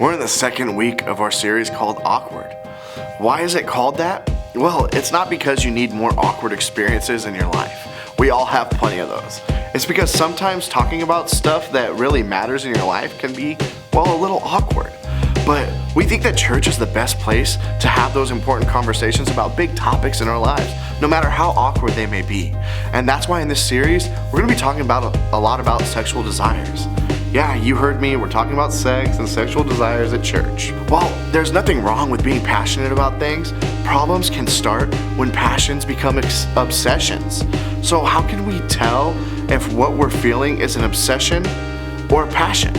We're in the second week of our series called Awkward. Why is it called that? Well, it's not because you need more awkward experiences in your life. We all have plenty of those. It's because sometimes talking about stuff that really matters in your life can be, well, a little awkward. But we think that church is the best place to have those important conversations about big topics in our lives, no matter how awkward they may be. And that's why in this series, we're going to be talking about a lot about sexual desires. Yeah, you heard me, we're talking about sex and sexual desires at church. Well, there's nothing wrong with being passionate about things. Problems can start when passions become obsessions. So how can we tell if what we're feeling is an obsession or a passion?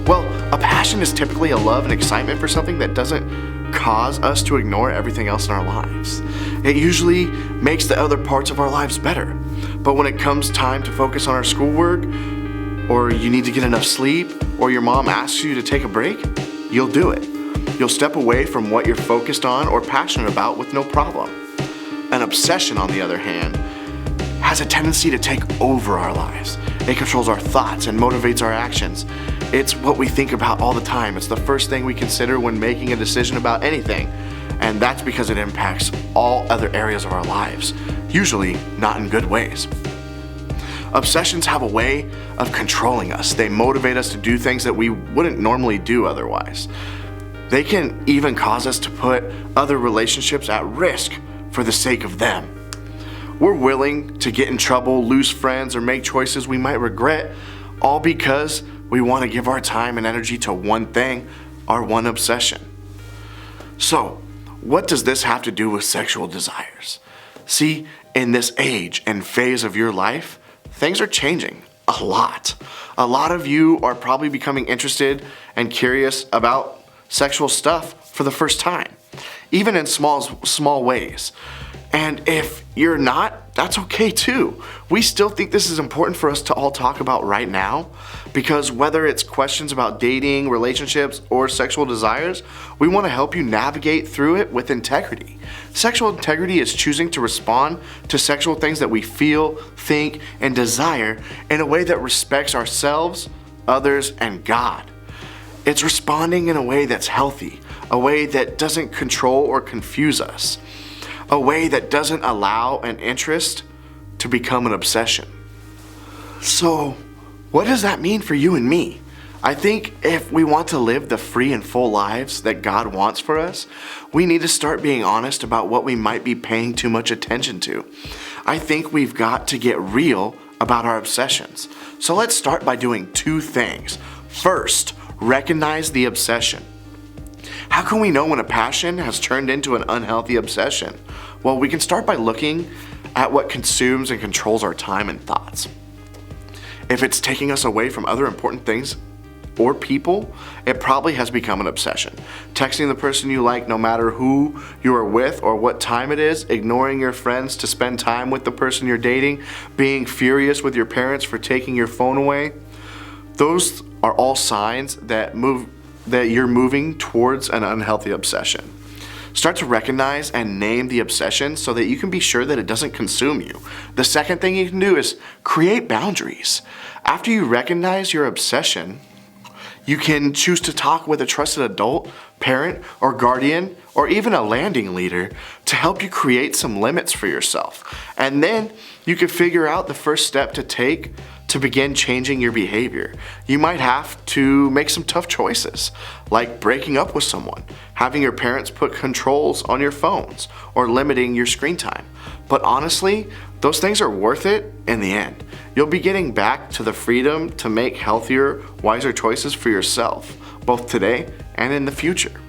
Well, a passion is typically a love and excitement for something that doesn't cause us to ignore everything else in our lives. It usually makes the other parts of our lives better. But when it comes time to focus on our schoolwork, or you need to get enough sleep, or your mom asks you to take a break, you'll do it. You'll step away from what you're focused on or passionate about with no problem. An obsession, on the other hand, has a tendency to take over our lives. It controls our thoughts and motivates our actions. It's what we think about all the time. It's the first thing we consider when making a decision about anything. And that's because it impacts all other areas of our lives, usually not in good ways. Obsessions have a way of controlling us. They motivate us to do things that we wouldn't normally do otherwise. They can even cause us to put other relationships at risk for the sake of them. We're willing to get in trouble, lose friends, or make choices we might regret, all because we want to give our time and energy to one thing, our one obsession. So, what does this have to do with sexual desires? See, in this age and phase of your life, things are changing a lot. A lot of you are probably becoming interested and curious about sexual stuff for the first time, even in small ways. And if you're not, that's okay too. We still think this is important for us to all talk about right now, because whether it's questions about dating, relationships, or sexual desires, we want to help you navigate through it with integrity. Sexual integrity is choosing to respond to sexual things that we feel, think, and desire in a way that respects ourselves, others, and God. It's responding in a way that's healthy, a way that doesn't control or confuse us, a way that doesn't allow an interest to become an obsession. So, what does that mean for you and me? I think if we want to live the free and full lives that God wants for us, we need to start being honest about what we might be paying too much attention to. I think we've got to get real about our obsessions. So let's start by doing two things. First, recognize the obsession. How can we know when a passion has turned into an unhealthy obsession? Well, we can start by looking at what consumes and controls our time and thoughts. If it's taking us away from other important things or people, it probably has become an obsession. Texting the person you like no matter who you are with or what time it is, ignoring your friends to spend time with the person you're dating, being furious with your parents for taking your phone away, those are all signs that you're moving towards an unhealthy obsession. Start to recognize and name the obsession so that you can be sure that it doesn't consume you. The second thing you can do is create boundaries. After you recognize your obsession, you can choose to talk with a trusted adult, parent, or guardian, or even a landing leader to help you create some limits for yourself. And then you can figure out the first step to take to begin changing your behavior. You might have to make some tough choices, like breaking up with someone, having your parents put controls on your phones, or limiting your screen time. But honestly, those things are worth it in the end. You'll be getting back to the freedom to make healthier, wiser choices for yourself, both today and in the future.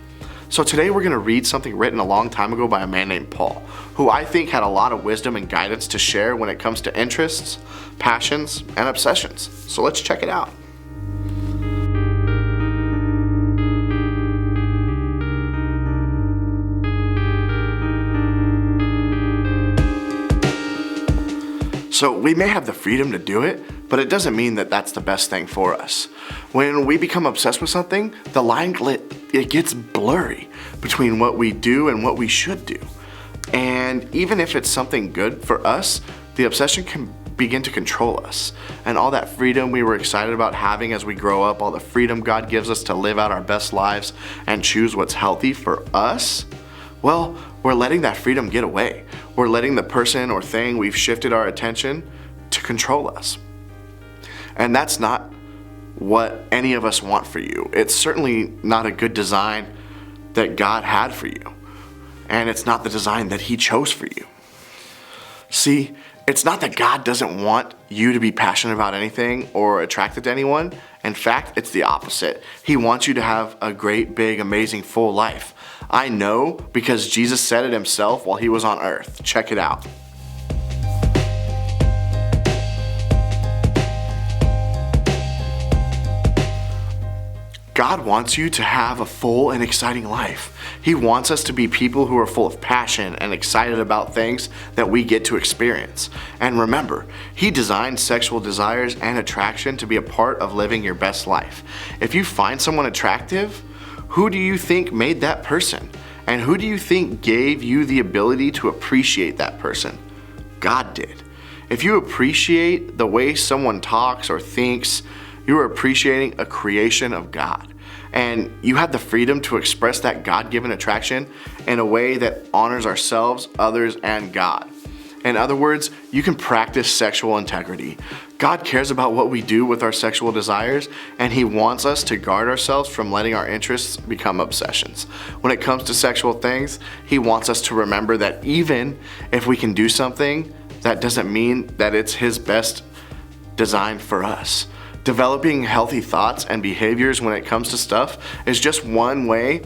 So today we're going to read something written a long time ago by a man named Paul, who I think had a lot of wisdom and guidance to share when it comes to interests, passions, and obsessions. So let's check it out. So we may have the freedom to do it, but it doesn't mean that that's the best thing for us. When we become obsessed with something, the line it gets blurry between what we do and what we should do. And even if it's something good for us, the obsession can begin to control us. And all that freedom we were excited about having as we grow up, all the freedom God gives us to live out our best lives and choose what's healthy for us, well, we're letting that freedom get away. We're letting the person or thing we've shifted our attention to control us. And that's not what any of us want for you. It's certainly not a good design that God had for you. And it's not the design that He chose for you. See, it's not that God doesn't want you to be passionate about anything or attracted to anyone. In fact, it's the opposite. He wants you to have a great, big, amazing, full life. I know because Jesus said it Himself while He was on earth. Check it out. God wants you to have a full and exciting life. He wants us to be people who are full of passion and excited about things that we get to experience. And remember, He designed sexual desires and attraction to be a part of living your best life. If you find someone attractive, who do you think made that person? And who do you think gave you the ability to appreciate that person? God did. If you appreciate the way someone talks or thinks, you are appreciating a creation of God. And you have the freedom to express that God-given attraction in a way that honors ourselves, others, and God. In other words, you can practice sexual integrity. God cares about what we do with our sexual desires, and He wants us to guard ourselves from letting our interests become obsessions. When it comes to sexual things, He wants us to remember that even if we can do something, that doesn't mean that it's His best design for us. Developing healthy thoughts and behaviors when it comes to stuff is just one way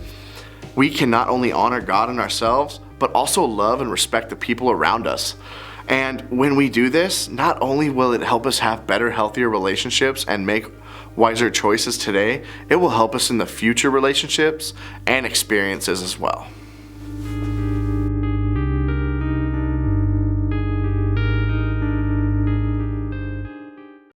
we can not only honor God and ourselves, but also love and respect the people around us. And when we do this, not only will it help us have better, healthier relationships and make wiser choices today, it will help us in the future relationships and experiences as well.